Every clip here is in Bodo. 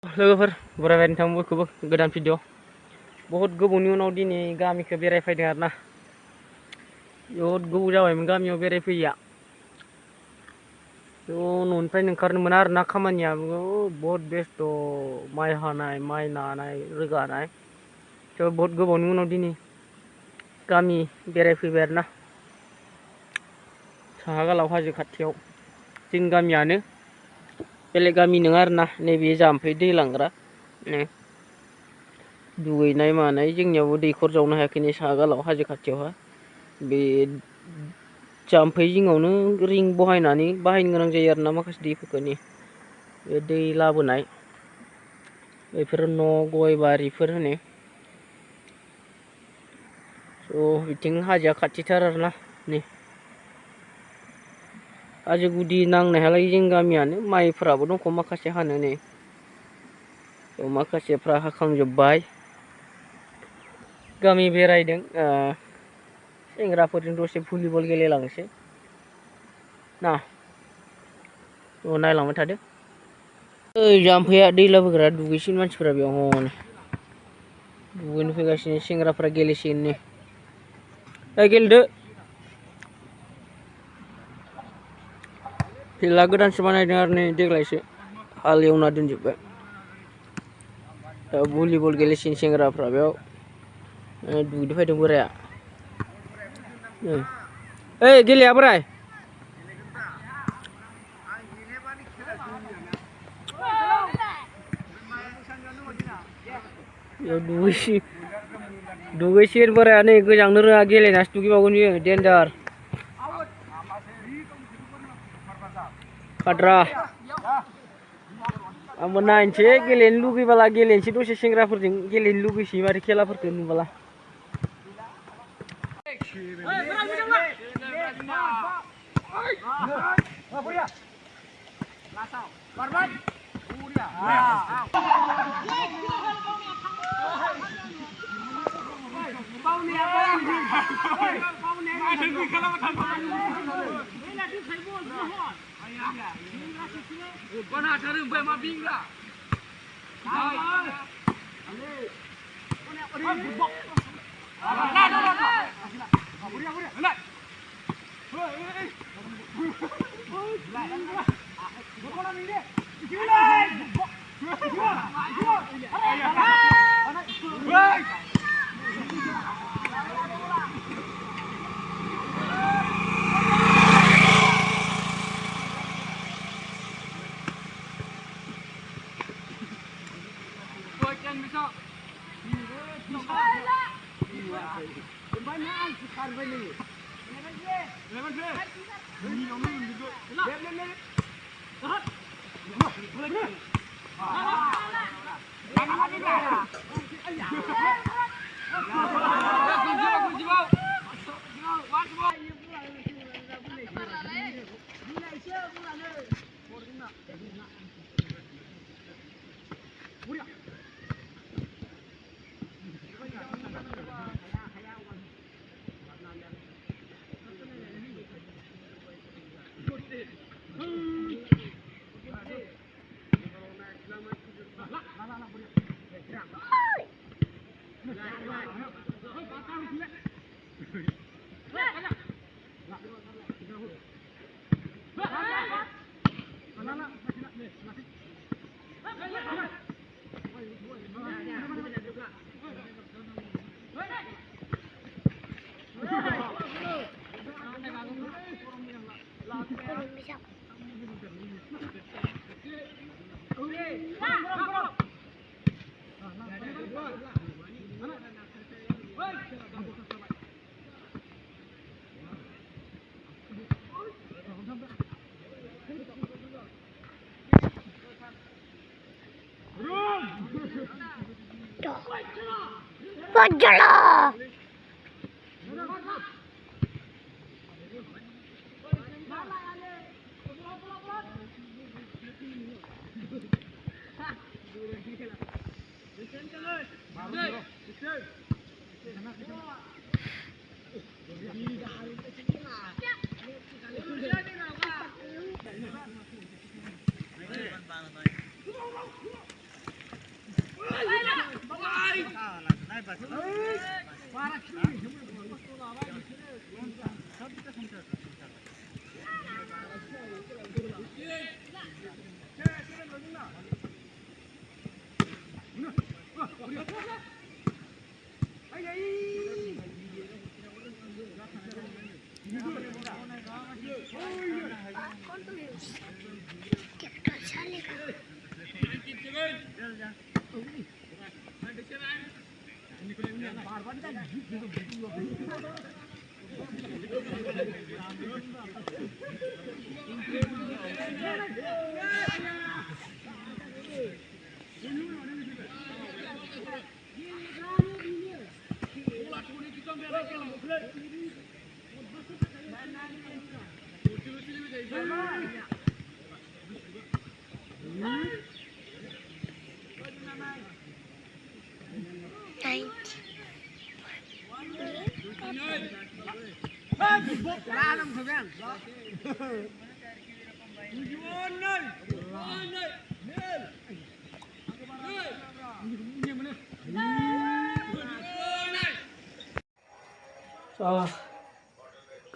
लोगोफोर बरायबाय नोंथां बयखौबो गोदान भिडिअ बहुत गोबावनि उनाव दिनै गामिखौ बेरायफैदों आरोना बहुत गोबाव जाबायमोन गामियाव बेरायफैया न'निफ्रायनो ओंखारनो मोना आरोना खामानियाबो बहुत बेस्थ' माइ हानाय माइ नानाय रोगानाय थ' बहुत गोबावनि उनाव दिनै गामि बेरायफैबाय आरोना साहा गालाव हाजो खाथियाव जोंनि गामियानो बेलेग गामि नङा आरोना नैबे जाम्फै दै लांग्रा दुगैनाय मानाय जोंनियावबो दैखर जावनो हायाखै नै साहा गालाव हाजो खाथियावहा बे जाम्फै जिङावनो रिं बहायनानै बाहायनो गोनां जायो आरोना माखासे दैफोरखौ बे दै लाबोनाय बेफोर न' गय बारिफोर होनो स' बिथिं हाजोआ खाथिथार आरोना नै हाजो गुदि नांनायालाय जों गामियानो माइफोराबो दंख' माखासे हानो नै माखासेफ्रा हाखांजोब्बाय गामि बेरायदों सेंग्राफोरजों दसे भलिबल गेलेलांसै ना नायलांबाय थादो ओइ जाम्फैया दै लाबोग्रा दुगैसिगोन मानसिफोरा बेयाव हनै दुगैनो फैगासिनो सेंग्राफ्रा गेलेसिगोन नै गेलेदो फिल्डआ गोदानसो बानायदों आरो नै देग्लायसो हाल एवना दोनजोब्बाय भलिबल गेलेसिगोन सेंग्राफ्रा बेयाव दुगैनो फैदों बोराया ओइ गेलेया बोराय दुगैसिगोन बोराया नै गोजांनो रोङा गेलेनासो दुगैबावगोन बियो डेन्जार खाद्रा आंबो नायनोसै गेलेनो लुगैबाला गेलेनोसै दसे सेंग्राफोरजों गेलेनो लुगैसै माथो खेलाफोरखौ नुबाला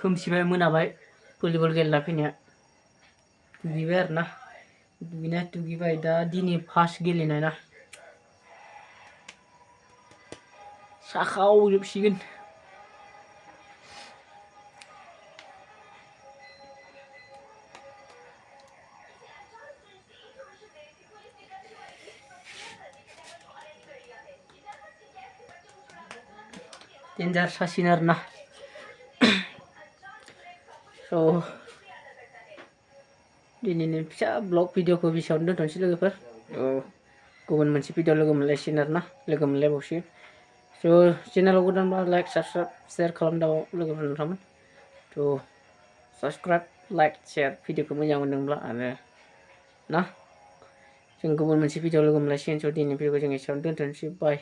खोमसिबाय मोनाबाय भलिबल गेलेना फैनाया दुगैबाय आरोना दुगैनाया दुगैबाय दा दिनै फार्स्ट गेलेनाय ना साखावजोबसिगोन डेन्जार सासिन आरोना दिनैनि फिसा ब्लग भिडिअखौ बेसेयावनो दोनथ'नोसै लोगोफोर गुबुन मोनसे भिडिअ लोगो मोनलायसिगोन आरोना लोगो मोनलायबावसिगोन चेनेलाव गोदानबा लाइक साबस्क्राइब शेयार खालामदाव लोगोफोरनो थामोन साबस्क्राइब लाइक शेयार भिडिअखौ मोजां मोनदोंब्ला आरो ना जों गुबुन मोनसे भिडिअ लोगो मोनलायसिगोन दिनैनि भिडिअखौ जों एसेयावनो दोनथ'नोसै बाय